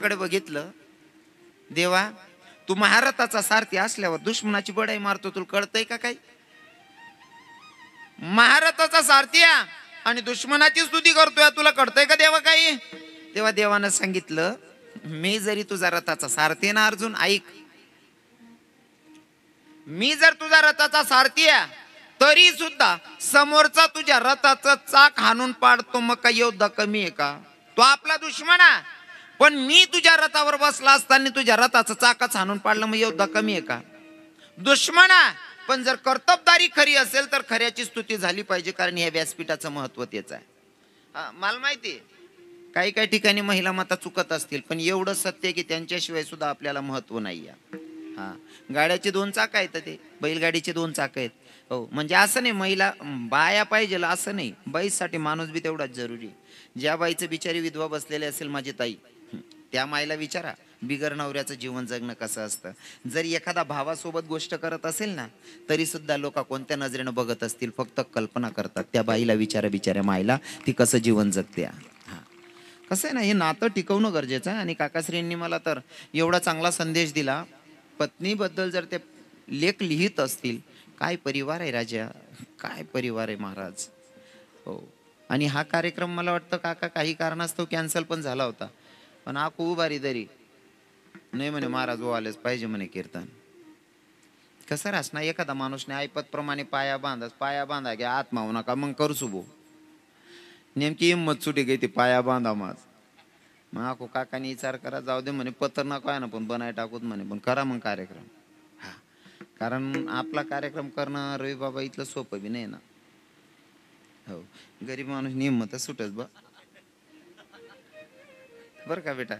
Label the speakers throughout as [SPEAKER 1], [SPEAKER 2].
[SPEAKER 1] देवाकडे बघितलं, देवा तू महारथाचा सारथी असल्यावर दुश्मनाची बडाई मारतो, तुला कळतंय का काही? महारथाचा सारथी आणि दुश्मनाची स्तुती करतोय, तुला कळतंय का देवा काही? तेव्हा देवानं सांगितलं, मी जरी तुझा रथाचा सारथी ना अर्जुन, ऐक, मी जर तुझा रथाचा सारथी तरी सुद्धा समोरचा तुझ्या रथाचं चाक हाणून पाडतो, मग काय योद्धा कमी आहे का? तो आपला दुश्मन पण मी तुझ्या रथावर बसला असताना तुझ्या रथाचं चाकच हाणून पाडलं, मग योद्धा कमी आहे का? दुश्मन पण जर कर्तबदारी खरी असेल तर खऱ्याची स्तुती झाली पाहिजे, कारण या व्यासपीठाचं महत्व तेच आहे. मला माहिती काही काही ठिकाणी महिला माता चुकत असतील, पण एवढं सत्य की त्यांच्याशिवाय सुद्धा आपल्याला महत्व नाही आहे. गाड्याचे 2 चाक आहेत, ते बैलगाडीचे 2 चाक आहेत. हो, म्हणजे असं नाही महिला बाया पाहिजे असं नाही, बाईसाठी माणूस बी तेवढाच जरुरी. ज्या बाईचं बिचारी विधवा बसलेले असेल माझी ताई, त्या माईला विचारा बिगर नवऱ्याचं जीवन जगणं कसं असतं. जर एखादा भावासोबत गोष्ट करत असेल ना, तरी सुद्धा लोक कोणत्या नजरेनं बघत असतील, फक्त कल्पना करतात. त्या बाईला विचारा, बिचाऱ्या माईला ती कसं जीवन जगते. कसं आहे ना, हे नातं टिकवणं गरजेचं आहे. आणि काकाश्रींनी मला तर एवढा चांगला संदेश दिला. पत्नीबद्दल जर ते लेख लिहित असतील, काय परिवार आहे राजा, काय परिवार आहे महाराज. हो, आणि हा कार्यक्रम मला वाटतं काका काही कारणास्तव कॅन्सल पण झाला होता, पण हा खूप भारी दरी नाही म्हणे महाराज वो आलेच पाहिजे म्हणे कीर्तन. कसं रास ना, एखादा माणूसने ऐपत प्रमाणे पाया बांधा घ्या, आत मावू नका, मग करू सुबो. नेमकी हिंमत सुटी गई ती पाया बांधा माझ. मग आखो काकाने विचार करा, जाऊ दे म्हणे पत्र नको आहे ना, पण बनाय टाकूत म्हणे, पण करा मग कार्यक्रम. कारण आपला कार्यक्रम करणं रवी बाबा इथलं सोपं बी नाही ना. हो, गरीब माणूस हिंमत सुटच बर का बेटा.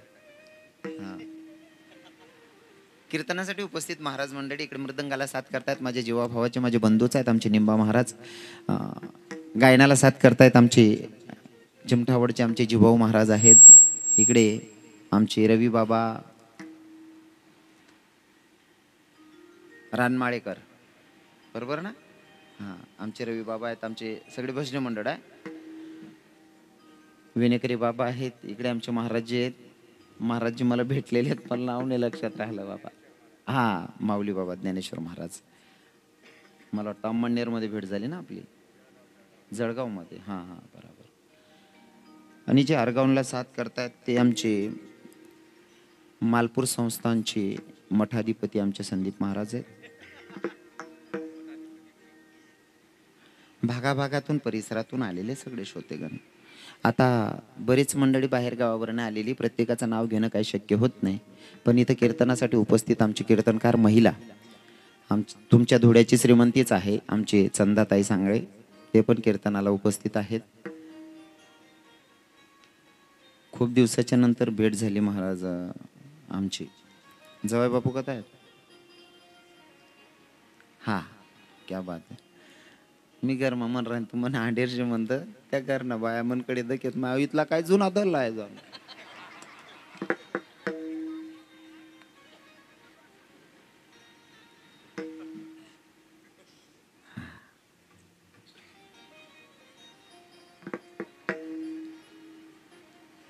[SPEAKER 1] कीर्तनासाठी उपस्थित महाराज मंडळी, इकडे मृदंगाला साथ करतायत माझे जीवाभावाचे, माझे बंधूच आहेत आमचे निंबा महाराज. गायनाला साथ करतायत आमचे चिमठावडचे आमचे जीवाभाऊ महाराज आहेत. इकडे आमचे रवी बाबा रानमाळेकर, बरोबर ना? आमचे रवी बाबा आहेत, आमचे सगळे भजनी मंडळ आहे. विनेकरी बाबा आहेत. इकडे आमचे महाराजजी आहेत. महाराजजी मला भेटलेले आहेत, पण नाव नाही लक्षात राहिलं बाबा. माऊली बाबा ज्ञानेश्वर महाराज. मला वाटतं अम्मनेर मध्ये भेट झाली ना आपली, जळगाव मध्ये. बरोबर. आणि जे आरगावला साथ करतात ते आमचे मालपूर संस्थानचे मठाधिपती आमचे संदीप महाराज आहेत. भागाभागातून परिसरातून आलेले सगळे श्रोतेगण. आता बरीच मंडळी बाहेर गावावरून आलेली, प्रत्येकाचं नाव घेणं काही शक्य होत नाही, पण इथं कीर्तनासाठी उपस्थित आमची कीर्तनकार महिला, तुमच्या धुळ्याची श्रीमंतीच आहे आमचे चंदाताई सांगळे, ते पण कीर्तनाला उपस्थित आहेत. खूप दिवसाच्या नंतर भेट झाली महाराज आमची. जवळ बापू कथा आहेत. क्या बात आहे. मी घर मन राहीन तू मन आंडेरशे म्हणतं त्या घरनं बाया मनकडे दकेत मा इथला काय जुना धरला आहे जाऊन.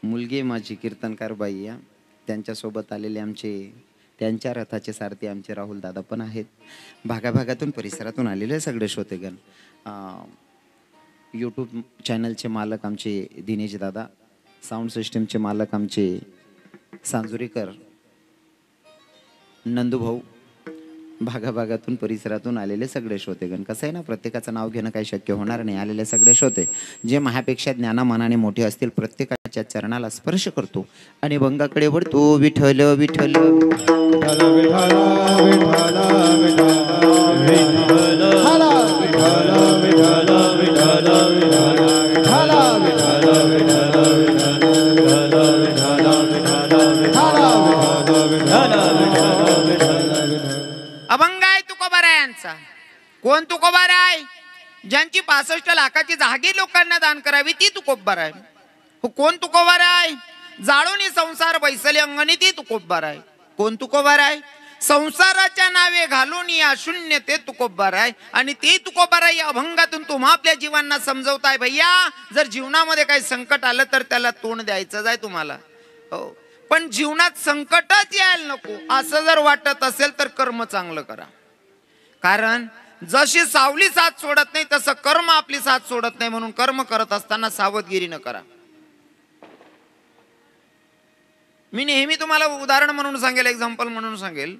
[SPEAKER 1] मुलगी माझी कीर्तनकार बाई त्यांच्यासोबत आलेले आमचे त्यांच्या रथाचे सारथी आमचे राहुल दादा पण आहेत. भागाभागातून परिसरातून आलेले सगळे श्रोतेगण. यूट्यूब चॅनलचे मालक आमचे दिनेश दादा, साऊंड सिस्टीमचे मालक आमचे सांजुरीकर नंदूभाऊ, भागाभागातून परिसरातून आलेले सगळे श्रोतेगण. कसं आहे ना, प्रत्येकाचं नाव घेणं काही शक्य होणार नाही. आलेले सगळे श्रोते जे माझ्यापेक्षा ज्ञानामानाने मोठे असतील प्रत्येकाच्या चरणाला स्पर्श करतो आणि भंगाकडे वळतो. विठ्ठल विठ्ठल अभंग आहे तुकोबारायांचा. कोण तुकोबार आहे? ज्यांची 65 लाखाची जागीर लोकांना दान करावी ती तुकोबार आहे. कोण तुकोबार आहे? जाळूनी संसार बैसले अंगणी ती तुकोबार आहे. कोण तुकोबार आहे? संसाराच्या नावे घालून या शून्य ते तुकोबार आहे. आणि ते तुकोबार या अभंगातून तुम्हा आपल्या जीवांना समजवताय भैया, जर जीवनामध्ये काही संकट आलं तर त्याला तोंड द्यायचं आहे तुम्हाला. हो, पण जीवनात संकटच यायला नको असं जर वाटत असेल तर कर्म चांगलं करा. कारण जशी सावली साथ सोडत नाही तसं कर्म आपली साथ सोडत नाही. म्हणून कर्म करत असताना सावधगिरीनं करा. मी नेहमी तुम्हाला उदाहरण म्हणून सांगेल, एक्झाम्पल म्हणून सांगेल.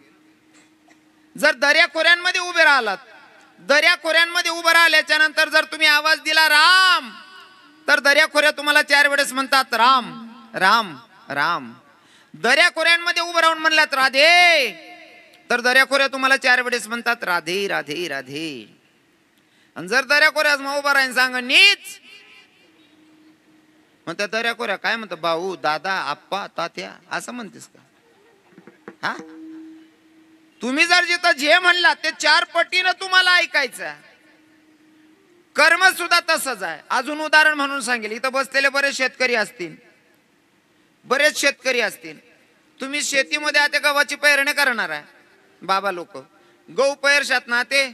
[SPEAKER 1] जर दर्याखोऱ्यांमध्ये उभे राहिलात, दर्याखोऱ्यांमध्ये उभं राहिल्याच्या नंतर जर तुम्ही आवाज दिला राम, तर दर्याखोऱ्या तुम्हाला 4 वेळेस म्हणतात राम राम राम. दर्याखोऱ्यांमध्ये उभं राहून म्हणलात राधे, तर दर्याखोऱ्या तुम्हाला 4 वेळेस म्हणतात राधे राधे राधे. आणि जर दर्याखोऱ्याच मग उभा राहीन सांग नीच, मग त्या दर्याखोऱ्या काय म्हणतात, भाऊ दादा आप्पा तात्या असं म्हणतेस का? हा, तुम्ही जर जिथं जे म्हणला ते 4 पटीनं तुम्हाला ऐकायचं. कर्म सुद्धा तसंच आहे. अजून उदाहरण म्हणून सांगेल. इथं बसलेले बरेच शेतकरी असतील, बरेच शेतकरी असतील. तुम्ही शेतीमध्ये आता गव्हाची पेरणी करणार आहे. बाबा लोक गहू पैरशात ना, ते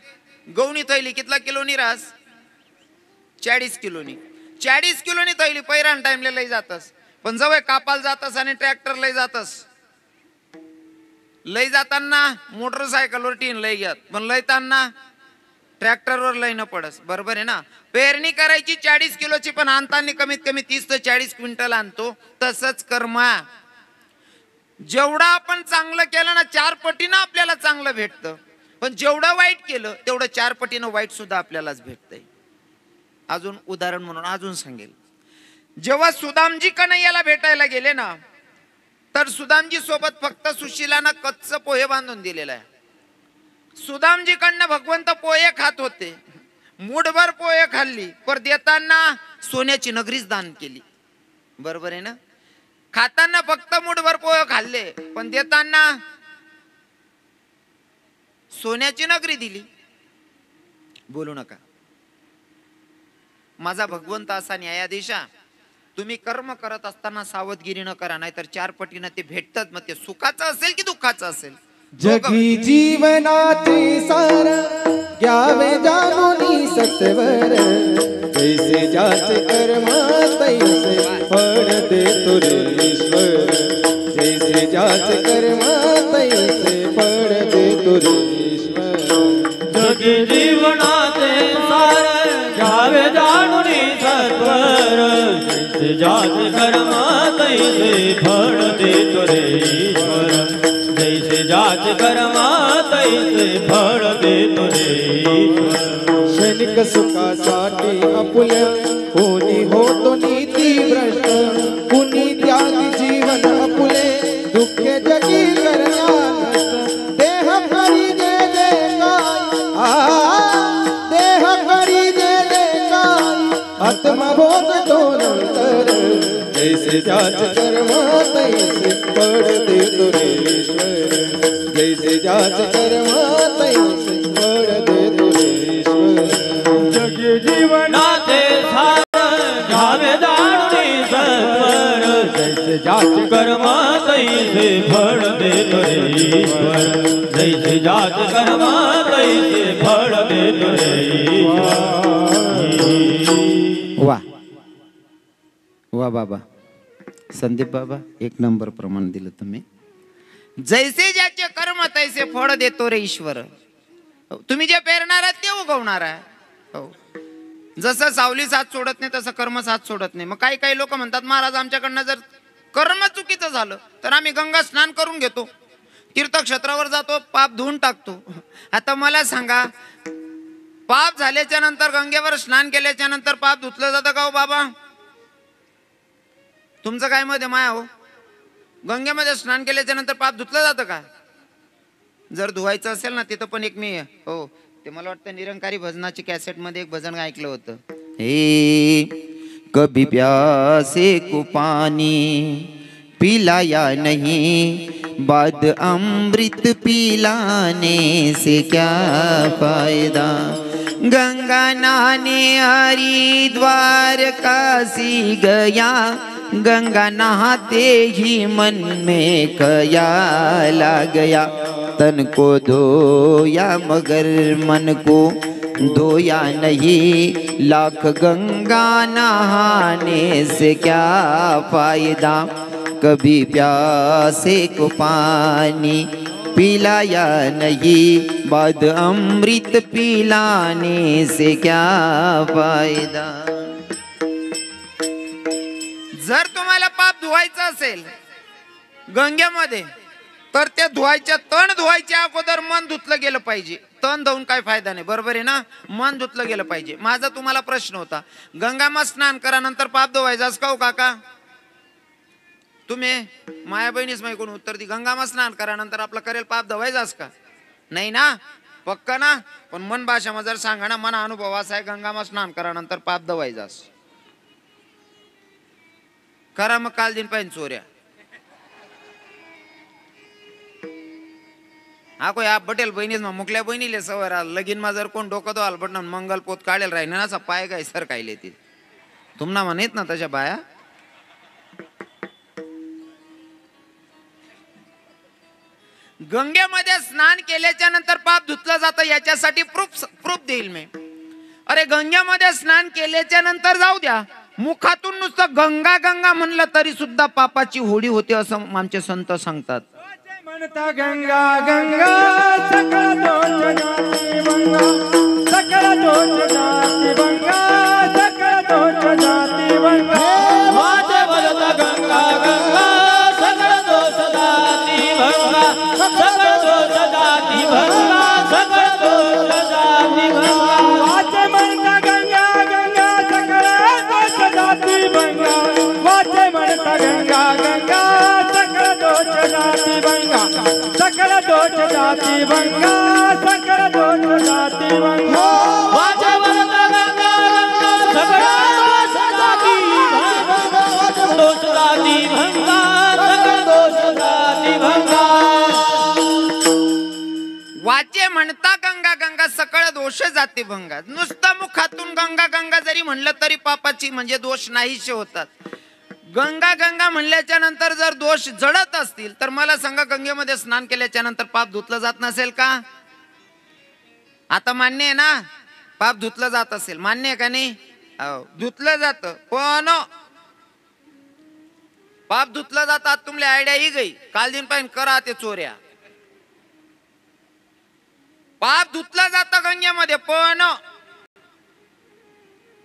[SPEAKER 1] गहूनी थैली कितला किलोनी रास? 40 किलोनी. 40 किलोनी थैली पैरान टाइमला लई जातस. पण जवळ कापाल जातस आणि ट्रॅक्टर लई जातस. लई जाताना मोटरसायकलवर टीन लई घ्यात, पण लईताना ट्रॅक्टरवर लई न पडस. बरोबर आहे ना? पेरणी करायची 40 किलोची, पण आणताना कमीत कमी 30 ते 40 क्विंटल आणतो. तसंच कर्म, जेवढं आपण चांगलं केलं ना 4 पटीनं आपल्याला चांगलं भेटतं. पण जेवढं वाईट केलं तेवढं 4 पटीनं वाईट सुद्धा आपल्यालाच भेटतंय. अजून उदाहरण म्हणून अजून सांगेल. जेव्हा सुदामजी कन्हैयाला भेटायला गेले ना, तर सुदामजी सोबत फक्त सुशीलानं कच्च पोहे बांधून दिलेला आहे. सुदामजीकडनं भगवंत पोहे खात होते. मूठभर पोहे खाल्ली, पर देताना सोन्याची नगरीच दान केली. बरोबर आहे ना? खाताना फक्त मूठभर पोहे खाल्ले, पण देताना सोन्याची नगरी दिली. बोलू नका. माझा भगवंत असा न्यायाधीश. तुम्ही कर्म करत असताना सावधगिरीनं करा, नाहीतर 4 पटीनं ते भेटतात. मग ते सुखाचं असेल की दुःखाचं असेल.
[SPEAKER 2] जगी जीवनाचे सार घ्यावे जाणूनी सत्वर, जैसे ज्याचे कर्म तैसे फळ देतो रे ईश्वर. जैसे ज्याचे कर्म तैसे फळ देतो रे ईश्वर.
[SPEAKER 3] जगी जीवनाचे सार घ्यावे जाणूनी सत्वर, जैसे ज्याचे कर्म तैसे फळ देतो रे ईश्वर. जैसे ज्याचे कर्म तैसे फळ देतो रे ईश्वर.
[SPEAKER 2] क्षणिक सुखासाठी आपुल्या कोणी होतो नीती भ्रष्ट, कुणी त्यागी जीवन आपुले दुःख जगी करण्या नष्ट. देह करी गेले काय, देह करी गेले काय, आत्मबोध तो नंतर. जैसे ज्याचे कर्म तैसे फळ देतो रे ईश्वर. जैसे ज्याचे कर्म तैसे फळ देतो रे ईश्वर.
[SPEAKER 3] जगी जीवनाचे सार घ्यावे जाणूनी सत्वर, जैसे ज्याचे कर्म तैसे फळ देतो रे ईश्वर. जैसे ज्याचे कर्म तैसे फळ देतो रे ईश्वर.
[SPEAKER 1] वा वा बाबा, संदीप बाबा, 1 नंबर प्रमाण दिलं तुम्ही. जैसे ज्याचे कर्म तैसे फळ देतो रे ईश्वर. तुम्ही जे पेरणार आहात ते उगवणार आहे. हो, जसं सावली साथ सोडत नाही तसं कर्म साथ सोडत नाही. मग काही काही लोक म्हणतात महाराज आमच्याकडनं जर कर्म चुकीचं झालं तर आम्ही गंगा स्नान करून घेतो, तीर्थक्षेत्रावर जातो, पाप धुवून टाकतो. आता मला सांगा, पाप झाल्याच्या नंतर गंगेवर स्नान केल्याच्या नंतर पाप धुतलं जातं का हो बाबा? तुमचं काय मत आहे माया हो? गंगेमध्ये स्नान केल्याच्या नंतर पाप धुतलं जातं का? जर धुवायचं असेल ना, तिथं पण एक मी हो ते मला वाटतं निरंकारी भजनाची कॅसेट मध्ये एक भजन ऐकलं होतं. हे कभी प्यासे को पानी पिलाया नहीं, बाद अमृत पिलाने से क्या फायदा. गंगा नहाने हरिद्वार काशी गया, गंगा नहाते ही मन में ख्याल आ गया. तन को धोया मगर मन को धोया नहीं, लाख गंगा नहाने से क्या फायदा. कभी प्यासे को पानी पिलाया नहीं, बाद अमृत पिलाने से क्या फायदा। जर तुम्हाला पाप धुवायचं असेल गंगेमध्ये, तर ते धुवायच्या, तण धुवायच्या अगोदर मन धुतलं गेलं पाहिजे. तण धुवून काय फायदा नाही, बरोबर आहे ना, मन धुतलं गेलं पाहिजे. माझा तुम्हाला प्रश्न होता, गंगामा स्नान करा नंतर पाप धुवायचं का हो काका? तुम्ही माया बहिणीच माही कोण उत्तर दी, गंगामा स्नान करा नंतर आपला करेल पाप धुवायचाच का? नाही ना, पक्का ना. पण मन भाषामध्ये जर सांगा ना, मन अनुभव असा आहे गंगामा स्नान करा नंतर पाप धुवायचाच. करा मग काल दिन पाहिजे चोऱ्या. हा कोई आप बटेल बहिणीच मग मुकल्या बहिणीले सवय राहिल, लगीन मा जर कोण डोकं धुवाल बट मंगल पोत काढेल राहील ना, पाय काय सर काय लेतील तुम्हाला म्हणत ना तशा बाया. गंगेमध्ये स्नान केल्याच्या नंतर पाप धुतलं जातं याच्यासाठी प्रूफ देईल मी. अरे गंगेमध्ये स्नान केल्याच्या नंतर जाऊ द्या, मुखातून नुसतं गंगा गंगा म्हणलं तरी सुद्धा पापाची होडी होते असं आमचे संत सांगतात.
[SPEAKER 3] म्हणता गंगा गंगा सकळ दोष जाती गंगा, सकळ दोष जाती गंगा, सकळ दोष जाती गंगा. वाटे बोलता गंगा गंगा सकळ दोष जाती गंगा, सकळ दोष जाती गंगा, सकळ दोष जाती गंगा. वाटे म्हणता गंगा गंगा सकळ दोष जाती गंगा, वाटे म्हणता गंगा गंगा सकळ दोष जाती गंगा, सकळ दोष जाती गंगा, सकळ दोष जाती गंगा. वाटे म्हणता गंगा गंगा सकळ दोष जाती गंगा, दोष जाती गंगा, सकळ दोष जाती गंगा.
[SPEAKER 1] वाचे म्हणता गंगा गंगा सकळ दोष जाती भंगा. नुसतं मुखातून गंगा गंगा जरी म्हणलं तरी पापाची म्हणजे दोष नाहीसे होतात. गंगा गंगा म्हणल्याच्या नंतर जर दोष जळत असतील तर मला सांगा, गंगेमध्ये स्नान केल्याच्या नंतर पाप धुतलं जात नसेल का? आता मान्य आहे ना, पाप धुतलं जात असेल, मान्य आहे का नाही? हो, धुतलं जात. पण पाप धुतलं जातात, तुमल्या आयडिया ही गई काल दिन पाहिजे करा ते चोऱ्या. पाप धुतलं जातं गंगेमध्ये, पण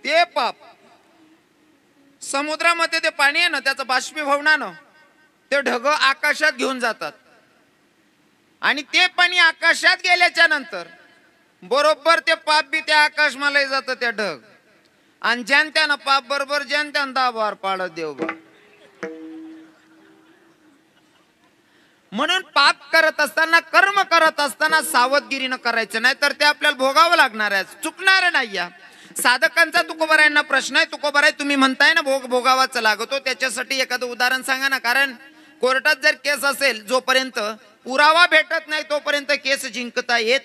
[SPEAKER 1] ते पाप समुद्रामध्ये ते पाणी आहे ना, त्याचं बाष्पीभवनानं ते ढग आकाशात घेऊन जातात आणि ते पाणी आकाशात गेल्याच्या नंतर बरोबर ते पाप बी त्या आकाशमाला जातं त्या ढग. आणि ज्यान त्यानं पाप बरोबर ज्यान त्यानं दाबार पाडत देव बा. म्हणून पाप करत असताना, कर्म करत असताना सावधगिरीनं करायचं, नाही तर ते आपल्याला भोगावं लागणार आहे, चुकणार नाही. या साधकांचा तुकोबारायांना प्रश्न आहे, तुकोबाराय तुम्ही म्हणताय ना भोग भोगावाच लागतो, त्याच्यासाठी एखादं उदाहरण सांगा ना. कारण कोर्टात जर केस असेल, जोपर्यंत पुरावा भेटत नाही तोपर्यंत केस जिंकता येत,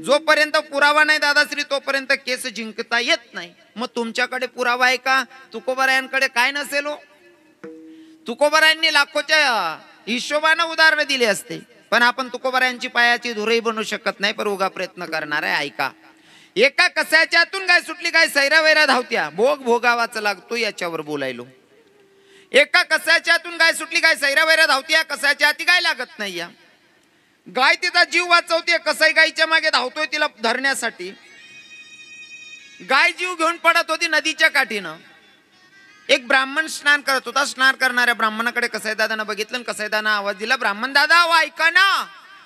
[SPEAKER 1] जोपर्यंत पुरावा नाही दादाश्री तोपर्यंत केस जिंकता येत नाही. मग तुमच्याकडे पुरावा आहे का? तुकोबारायांकडे काय नसेल हो. तुकोबारायांनी लाखोच्या हिशोबानं उदाहरण दिले असते, पण आपण तुकोबारायांची पायाची धुरही बनू शकत नाही, पण उगा प्रयत्न करणार आहे. ऐका, एका कसाच्यातून गाय सुटली, गाय सैरा वैरा धावत्या, भोग भोगावाचा लागतो याच्यावर बोलायलो. एका कसाच्यातून गाय सुटली, गाय सैरा वैरा धावत्या, कसाच्या हाती गाय लागत नाही. या गाय तिचा जीव वाचवते, कसाई गायीच्या मागे धावतोय तिला धरण्यासाठी. गाय जीव घेऊन पडत होती नदीच्या काठीनं. एक ब्राह्मण स्नान करत होता, स्नान करणाऱ्या ब्राह्मणाकडे कसाई दादानं बघितलं, कसाई दादा आवाज दिला, ब्राह्मण दादा ओ ऐका ना,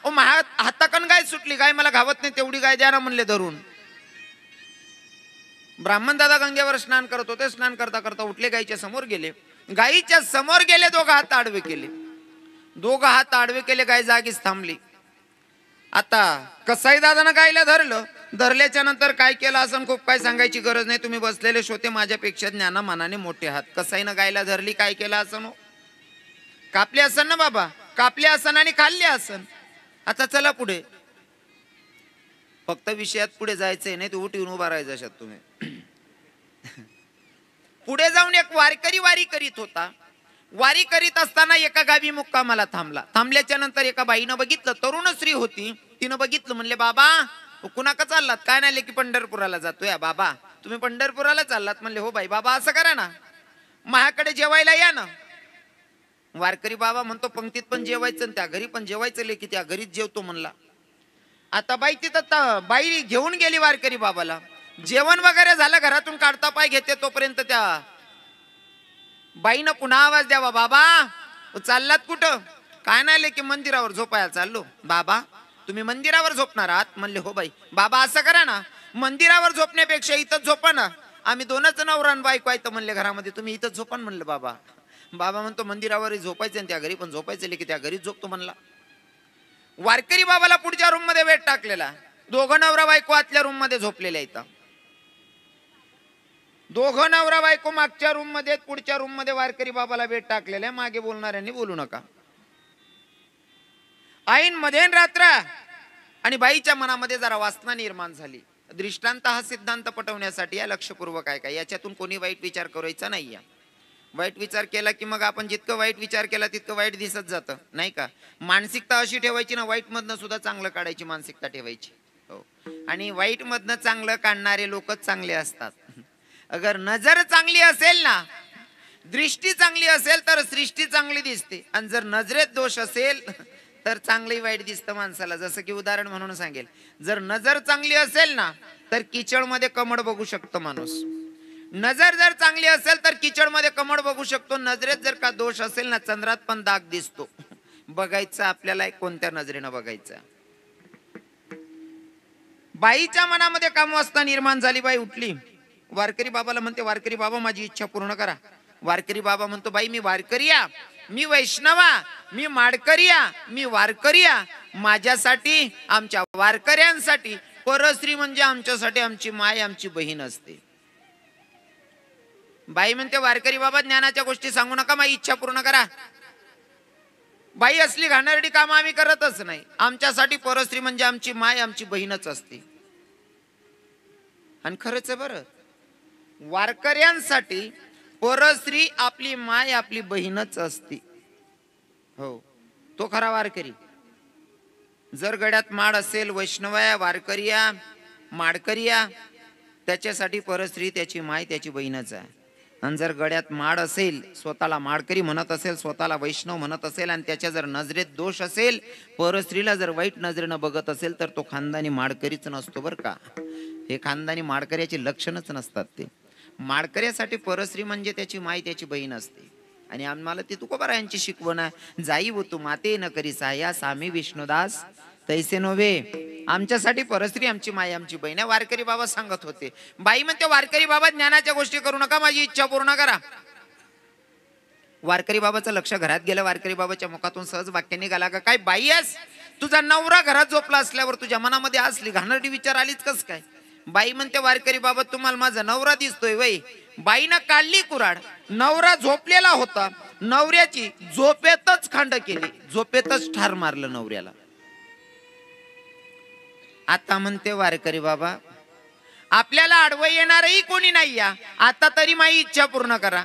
[SPEAKER 1] ओ माझ्या हाताकडून गाय सुटली, गाय मला घावत नाही, तेवढी गाय द्या ना म्हणले धरून. ब्राह्मण दादा गंगेवर स्नान करत होते, स्नान करता करता उठले, गायीच्या समोर गेले, गायीच्या समोर गेले, दोघं हात आडवे केले, दोघं हात आडवे केले, गाय जागीच थांबली. आता कसाई दादानं गायला धरलं, धरल्याच्या नंतर काय केलं असं खूप काय सांगायची गरज नाही, तुम्ही बसलेले श्रोते माझ्यापेक्षा ज्ञानामानाने मोठे आहात. कसाईनं गायला धरली, काय केलं असं? कापले असन ना बाबा, कापले असन आणि खाल्ले असन. आता चला पुढे, फक्त विषयात पुढे जायचंय, नाही तर उठून उभा राहायचं अशात तुम्ही. पुढे जाऊन एक वारकरी वारी करीत होता. वारी करीत असताना एका गावी मुक्कामाला थांबला. थांबल्याच्या नंतर एका बाईनं बघितलं, तरुण स्त्री होती, तिनं बघितलं, म्हणले बाबा कुणाका चाललात? काय नाही की पंढरपुराला जातोय. बाबा तुम्ही पंढरपुराला चाललात? म्हणले हो बाई. बाबा असं करा ना, माझ्याकडे जेवायला या ना. वारकरी बाबा म्हणतो पंक्तीत पण जेवायचं आणि त्या घरी पण जेवायचं, लेकी त्या घरीच जेवतो म्हणला. आता बाई तिथं बाई घेऊन गेली वारकरी बाबाला. जेवण वगैरे झालं, घरातून काढता पाय घेते तोपर्यंत त्या बाईनं पुन्हा आवाज द्यावा, बाबा चाललात कुठं? काय नाही लेकी मंदिरावर झोपायला चाललो. बाबा तुम्ही मंदिरावर झोपणार आहात? म्हणले हो बाई. बाबा असं करा ना, मंदिरावर झोपण्यापेक्षा इथंच झोपा ना, आम्ही दोनच नवरा आणि बायको आहेत म्हणले घरामध्ये, तुम्ही इथंच झोपा म्हणलं. बाबा बाबा म्हणतो मंदिरावर झोपायचं आणि त्या घरी पण झोपायचं, लेकी त्या घरीच झोपतो म्हणला. वारकरी बाबाला पुढच्या रूम मध्ये बेड टाकलेला. दोघं नवरा बायको आतल्या रूम मध्ये झोपलेल्या इथं. दोघं नवरा बायको मागच्या रूम मध्ये, पुढच्या रूम मध्ये वारकरी बाबाला बेड टाकलेला. मागे बोलणाऱ्यांनी बोलू नका. ऐन मध्ये रात्र आणि बाईच्या मनामध्ये जरा वासना निर्माण झाली. दृष्टांत हा सिद्धांत पटवण्यासाठी या लक्षपूर्वक आहे का, याच्यातून कोणी वाईट विचार करायचा नाहीये. वाईट विचार केला की मग आपण जितकं वाईट विचार केला तितकं वाईट दिसत जातं, नाही का. मानसिकता अशी ठेवायची ना, वाईट मधनं सुद्धा चांगलं काढायची मानसिकता ठेवायची. हो, आणि वाईट मधनं चांगलं काढणारे लोकच चांगले असतात. अगर नजर चांगली असेल ना, दृष्टी चांगली असेल तर सृष्टी चांगली दिसते. आणि जर नजरेत दोष असेल तर चांगलंही वाईट दिसतं माणसाला. जसं की उदाहरण म्हणून सांगेल, जर नजर चांगली असेल ना तर किचडमध्ये कमळ बघू शकतो माणूस. नजर जर चांगली असेल तर किचडमध्ये कमळ बघू शकतो. नजरेत जर का दोष असेल ना, चंद्रात पण दाग दिसतो. बघायचं आपल्याला कोणत्या नजरेनं बघायचं. बाईच्या मनामध्ये कामवासना निर्माण झाली. बाई उठली, वारकरी बाबाला म्हणते, वारकरी बाबा माझी इच्छा पूर्ण करा. वारकरी बाबा म्हणतो, बाई मी वारकरिया, मी वैष्णवा, मी माडकरिया, मी वारकरिया. माझ्यासाठी, आमच्या वारकऱ्यांसाठी परस्त्री म्हणजे आमच्यासाठी आमची माय, आमची बहीण असते. बाई म्हणते, वारकरी बाबा ज्ञानाच्या गोष्टी सांगू नका, माझी इच्छा पूर्ण करा. बाई असली घाणेरडी काम आम्ही करतच नाही. आमच्यासाठी परस्त्री म्हणजे आमची माय, आमची बहीणच असते. आणि खरंच आहे बरं, वारकऱ्यांसाठी परस्त्री आपली माय, आपली बहीणच असते. हो, तो खरा वारकरी. जर गड्यात माड असेल, वैष्णवया, वारकरिया, माडकरिया, त्याच्यासाठी परस्त्री त्याची माय, त्याची बहीणच आहे. आणि जर गड्यात माड असेल, स्वतःला माडकरी म्हणत असेल, स्वतःला वैष्णव म्हणत असेल, आणि त्याच्या जर नजरेत दोष असेल, परस्त्रीला जर वाईट नजरेनं बघत असेल, तर तो खानदानी माडकरीच नसतो बरं का. हे खानदानी माडकऱ्याची लक्षणच नसतात. ते माडकऱ्यासाठी परस्त्री म्हणजे त्याची माय, त्याची बहीण असते. आणि आम्हाला ती तुकोबारायांची शिकवण आहे, जाई व तू माते न करी साया, सामी विष्णुदास तैसे नव्हे. आमच्यासाठी परस्त्री आमची माय, आमची बहीण आहे. वारकरी बाबा सांगत होते. बाई म्हणते, वारकरी बाबा ज्ञानाच्या गोष्टी करू नका, माझी इच्छा पूर्ण करा. वारकरी बाबाचं लक्ष घरात गेलं. वारकरी बाबाच्या मुखातून सहज वाक्य निघाला, का काय बाई आहेस, तुझा नवरा घरात झोपला असल्यावर तुझ्या मनामध्ये असली घाणेरडी विचार आलीच कस काय? बाई म्हणते, वारकरी बाबा तुम्हाला माझा नवरा दिसतोय वय. बाईनं काढली कुराड. नवरा झोपलेला होता, नवऱ्याची झोपेतच खांड केली, झोपेतच ठार मारलं नवऱ्याला. आता म्हणते वारकरी बाबा, आपल्याला आडवं येणारही कोणी नाही या, आता तरी माझी इच्छा पूर्ण करा,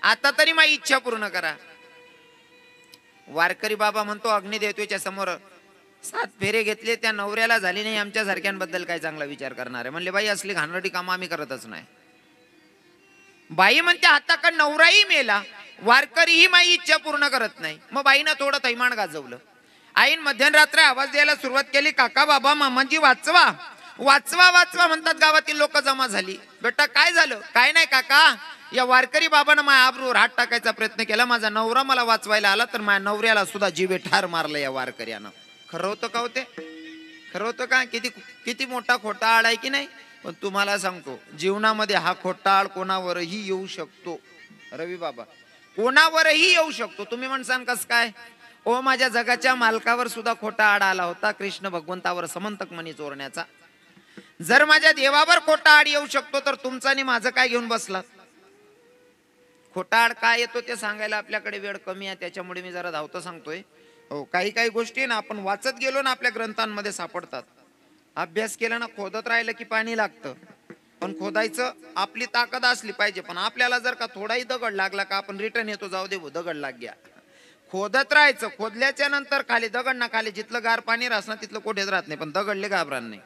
[SPEAKER 1] आता तरी माझी इच्छा पूर्ण करा. वारकरी बाबा म्हणतो, अग्निदेवतेच्या समोर 7 फेरे घेतले, त्या नवऱ्याला झाली नाही, आमच्या सारख्यांबद्दल काय चांगला विचार करणार आहे. म्हणले, बाई असली घाणेरडी कामं आम्ही करतच नाही. बाई म्हणते, आता का नवराही मेला, वारकरीही माझी इच्छा पूर्ण करत नाही. मग बाईनं थोडं थैमान गाजवलं. आईन मध्यरात्र आवाज द्यायला सुरुवात केली, काका बाबा मामाजी वाचवा, वाचवा, वाचवा म्हणतात. गावातील लोक जमा झाली. बेटा काय झालं? काय नाही काका, या वारकरी बाबानं माझ्या आबरूवर हात टाकायचा प्रयत्न केला, माझा नवरा मला वाचवायला आला, तर माझ्या नवऱ्याला सुद्धा जीवे ठार मारलं या वारकऱ्यानं. खरं होतं का होते? खरं होतं का? किती मोठा खोटाळ आहे की नाही. पण तुम्हाला सांगतो, जीवनामध्ये हा खोटाळ कोणावरही येऊ शकतो. रवी बाबा, कोणावरही येऊ शकतो. तुम्ही म्हणसान कस काय? ओ, माझ्या जगाच्या मालकावर सुद्धा खोटा आड आला होता, कृष्ण भगवंतावर समंतक मणी चोरण्याचा. जर माझ्या देवावर खोटा आड येऊ शकतो, तर तुमचा आणि माझं काय घेऊन बसलात? खोटा आड काय येतो ते सांगायला आपल्याकडे वेळ कमी आहे, त्याच्यामुळे मी जरा धावतो सांगतोय. हो, काही गोष्टी ना आपण वाचत गेलो ना, आपल्या ग्रंथांमध्ये सापडतात. अभ्यास केला ना, खोदत राहिलं की पाणी लागतं. पण खोदायचं आपली ताकद असली पाहिजे. पण आपल्याला जर का थोडाही दगड लागला का, आपण रिटर्न येतो, जाऊ दे दगड लाग गया. खोदत राहायचं. खोदल्याच्या नंतर खाली दगड ना खाली, जिथलं गार पाणी राहत तिथलं कोठेच राहत नाही, पण दगडले घाबरान नाही.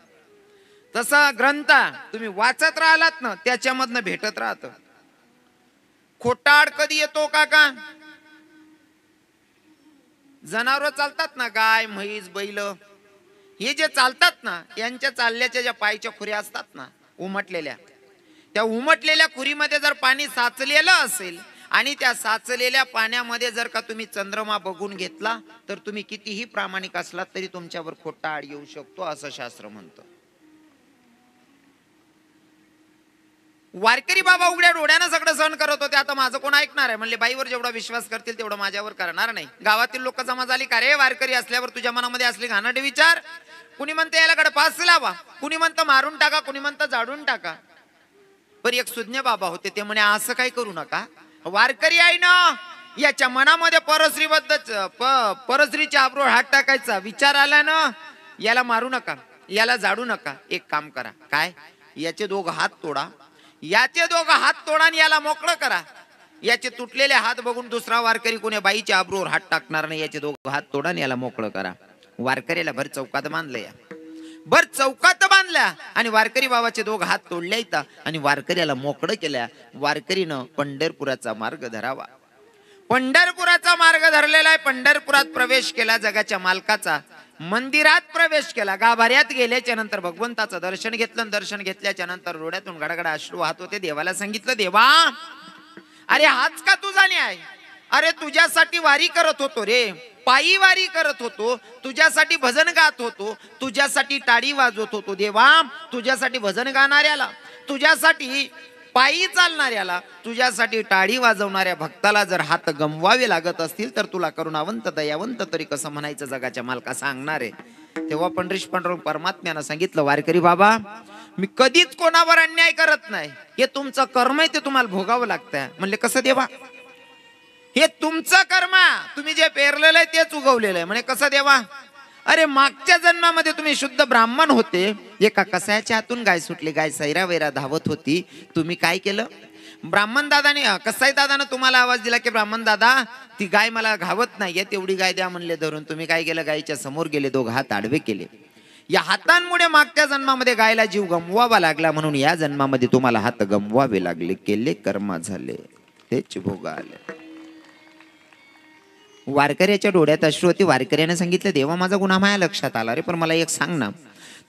[SPEAKER 1] तसा ग्रंथ तुम्ही वाचत राहिलात ना, त्याच्यामधनं भेटत राहतं. खोटाड कधी येतो काका? जनावर चालतात ना, गाय म्हैस बैल, हे जे चालतात ना, यांच्या चालल्याच्या ज्या पायच्या खुऱ्या असतात ना उमटलेल्या, त्या उमटलेल्या खुरीमध्ये जर पाणी साचलेलं असेल आणि त्या साचलेल्या पाण्यामध्ये जर का तुम्ही चंद्रमा बघून घेतला तर तुम्ही कितीही प्रामाणिक असलात तरी तुमच्यावर खोटा आड येऊ शकतो, असं शास्त्र म्हणतं. वारकरी बाबा उघड्या डोळ्यानं सगळं सहन करत होते. आता माझं कोण ऐकणार आहे? म्हणले बाईवर जेवढा विश्वास करतील तेवढं माझ्यावर करणार नाही. गावातील लोक जमा झाली का रे, वारकरी असल्यावर तुझ्या मनामध्ये असले घाणेरडे विचार. कुणी म्हणतं याला गडपास लावा, कुणी म्हणतं मारून टाका, कुणी म्हणतं जाडून टाका. पण एक सुज्ञ बाबा होते, ते म्हणे असं काही करू नका. वारकरी आहे ना, याच्या मनामध्ये परस्त्रीच्या आबरूवर हात टाकायचा विचार आला ना, याला मारू नका, याला जाडू नका. एक काम करा, काय, याचे दोघं हात तोडा, याचे दोघं हात तोडा आणि याला मोकळं करा. याचे तुटलेले हात बघून दुसरा वारकरी कोणी बाईच्या आबरूवर हात टाकणार नाही. याचे दोघं हात तोडा आणि याला मोकळं करा. वारकरीला भर चौकात बांधलं, या भर चौकात बांधल्या आणि वारकरी बाबाचे दोघं हात तोडले इथं आणि वारकऱ्याला मोकळं केल्या. वारकरीनं पंढरपुराचा मार्ग धरावा. पंढरपुराचा मार्ग धरलेला आहे. पंढरपुरात प्रवेश केला, जगाच्या मालकाचा मंदिरात प्रवेश केला. गाभाऱ्यात गेल्याच्या नंतर भगवंताचं दर्शन घेतलं. दर्शन घेतल्याच्या नंतर डोळ्यातून गडगड अश्रू वाहत होते. देवाला सांगितलं, देवा अरे हाच का तुझा न्याय? अरे तुझ्यासाठी वारी करत होतो रे, पायी वारी करत होतो, तुझ्यासाठी भजन गात होतो, तुझ्यासाठी टाळी वाजवत होतो. देवा तुझ्यासाठी भजन गाणाऱ्याला, तुझ्यासाठी पायी चालणाऱ्याला, तुझ्यासाठी टाळी वाजवणाऱ्या भक्ताला जर हात गमवावे लागत असतील तर तुला करुणावंत दयावंत तरी कसं म्हणायचं जगाच्या मालका सांगणार आहे. तेव्हा पंढरीश पांडुरंग परमात्म्यानं सांगितलं, वारकरी बाबा मी कधीच कोणावर अन्याय करत नाही. हे तुमचं कर्म आहे, ते तुम्हाला भोगावं लागतंय. म्हणले कसं देवा? हे तुमचं कर्म, तुम्ही जे पेरलेलं आहे तेच उगवलेलं आहे. म्हणे कसं देवा? अरे मागच्या जन्मामध्ये तुम्ही शुद्ध ब्राह्मण होते, एका कसायाच्या हातून गाय सुटली, गाय सैरा वैरा धावत होती. तुम्ही काय केलं? ब्राह्मण दादाने, कसाई दादाने तुम्हाला आवाज दिला की ब्राह्मण दादा ती गाय मला घावत नाहीये, तेवढी गाय द्या म्हणले धरून. तुम्ही काय केलं? गायीच्या समोर गेले, दोघं हात आडवे केले. या हातांमुळे मागच्या जन्मामध्ये गायला जीव गमवावा लागला, म्हणून या जन्मामध्ये तुम्हाला हात गमवावे लागले. केले कर्म झाले, तेच भोग आले. वारकऱ्याच्या डोळ्यात अश्रू होती. वारकऱ्याने सांगितलं, देवा माझा गुन्हा माझ्या लक्षात आला रे, पण मला एक सांग ना,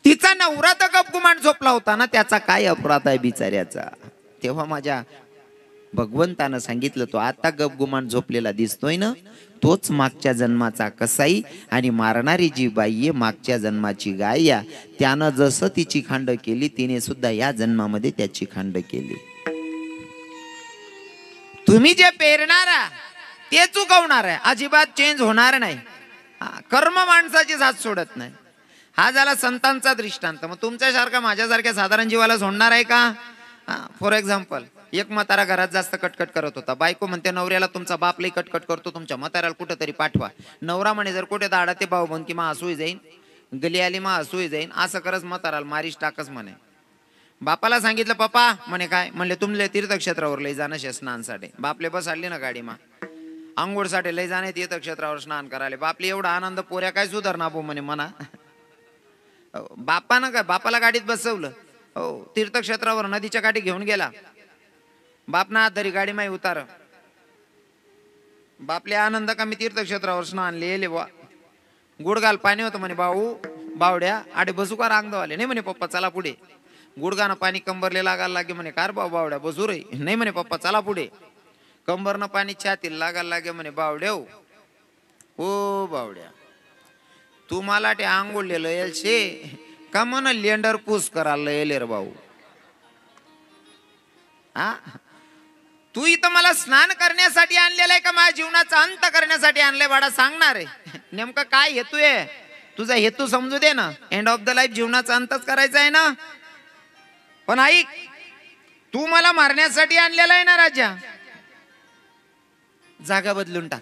[SPEAKER 1] तिचा नवरा तर गपगुमान झोपला होता ना, त्याचा काय अपराध आहे बिचाऱ्याचा? तेव्हा माझ्या भगवंतानं सांगितलं, तो आता गपगुमान झोपलेला दिसतोय ना, तोच मागच्या जन्माचा कसाई आणि मारणारी जी बाई आहे मागच्या जन्माची गाय, या त्यानं जसं तिची खांड केली, तिने सुद्धा या जन्मामध्ये त्याची खांड केली. तुम्ही जे पेरणारा ते चुकवणार आहे, अजिबात चेंज होणार नाही. कर्म माणसाची साथ सोडत नाही. हा झाला संतांचा दृष्टांत. मग तुमच्यासारखा माझ्यासारख्या साधारण जीवाला सोडणार आहे का? फॉर एक्झाम्पल, एक म्हातारा घरात जास्त कटकट करत होता. बायको म्हणते नवऱ्याला तुमचा बाप लई कटकट करतो, तुमच्या म्हाताऱ्याला कुठेतरी पाठवा. नवरा म्हणे जर कुठे दाडा ते भाऊ बन की मा हसूही जाईन, गली आली मा हसूही जाईन, असं करत म्हाताराला मारीच टाकच म्हणे. बापाला सांगितलं, पप्पा म्हणे काय? म्हणले तुमले तीर्थक्षेत्रावर लई जाणं शे स्नानसाठी. बापले बस आली ना गाडी मा आंघोळसाठी लई जाणे तीर्थक्षेत्रावर स्नान करायला. बापले एवढा आनंद, पोऱ्या काय सुधारणा बो म्हणे म्हणा. बापानं काय बापाला गाडीत बसवलं, हो तीर्थक्षेत्रावर नदीच्या काठी घेऊन गेला. बापना हात धरी गाडी माई उतार. बापले आनंद का मी तीर्थक्षेत्रावर स्नान लिहिले बा. गुडगाल पाणी होतं म्हणे, भाऊ बावड्या आडे बसू का रांगदवाले? नाही म्हणे पप्पा चला पुढे. गुडगानं पाणी कंबरले लागायला लागे म्हणे, कार भाऊ बावड्या बसू रे? नाही म्हणे पप्पा चला पुढे. कंबरनं पाणी छातीला लागायला लागे म्हणे, बावड्या हो बावड्या तू मला ते आंघोळलेलं येल शे का म्हण लेंडर पूस करायला येले रे भाऊ. हा तू इथं मला स्नान करण्यासाठी आणलेलं आहे का माझ्या जीवनाचा अंत करण्यासाठी आणलंय? बाळा सांगणार आहे नेमकं काय हेतू आहे तुझा? हेतू समजू दे ना. एंड ऑफ द लाईफ जीवनाचा अंतच करायचा आहे ना. पण ऐक, तू मला मारण्यासाठी आणलेला आहे ना राजा, जागा बदलून टाक.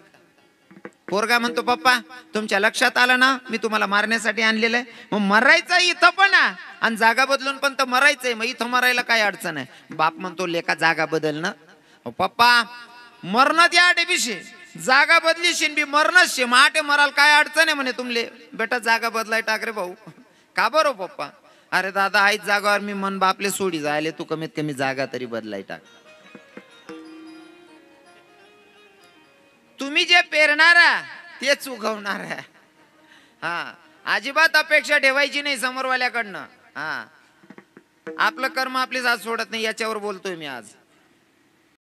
[SPEAKER 1] पोरगा म्हणतो, पप्पा तुमच्या लक्षात आलं ना मी तुम्हाला मारण्यासाठी आणलेलं आहे, मग मरायचं इथं पण आणि जागा बदलून पण तर मरायचंय, मग इथं मरायला काय अडचण आहे? बाप म्हणतो, लेका जागा बदल ना. पप्पा मरणं त्या डेबिशे जागा बदलीशीन बी मरणच शे, माटे मराल काय अडचण आहे म्हणे तुमले? बेटा जागा बदलाय टाक रे भाऊ. का बरो पप्पा? अरे दादा आईच जागावर मी मन बापले सोडी जायले, तू कमीत कमी जागा तरी बदलाय टाक. तुम्ही जे पेरणारा तेच उगवणार आहे. हा, अजिबात अपेक्षा ठेवायची नाही समोरवाल्याकडनं. हा, आपलं कर्म आपली साथ सोडत नाही, याच्यावर बोलतोय मी आज.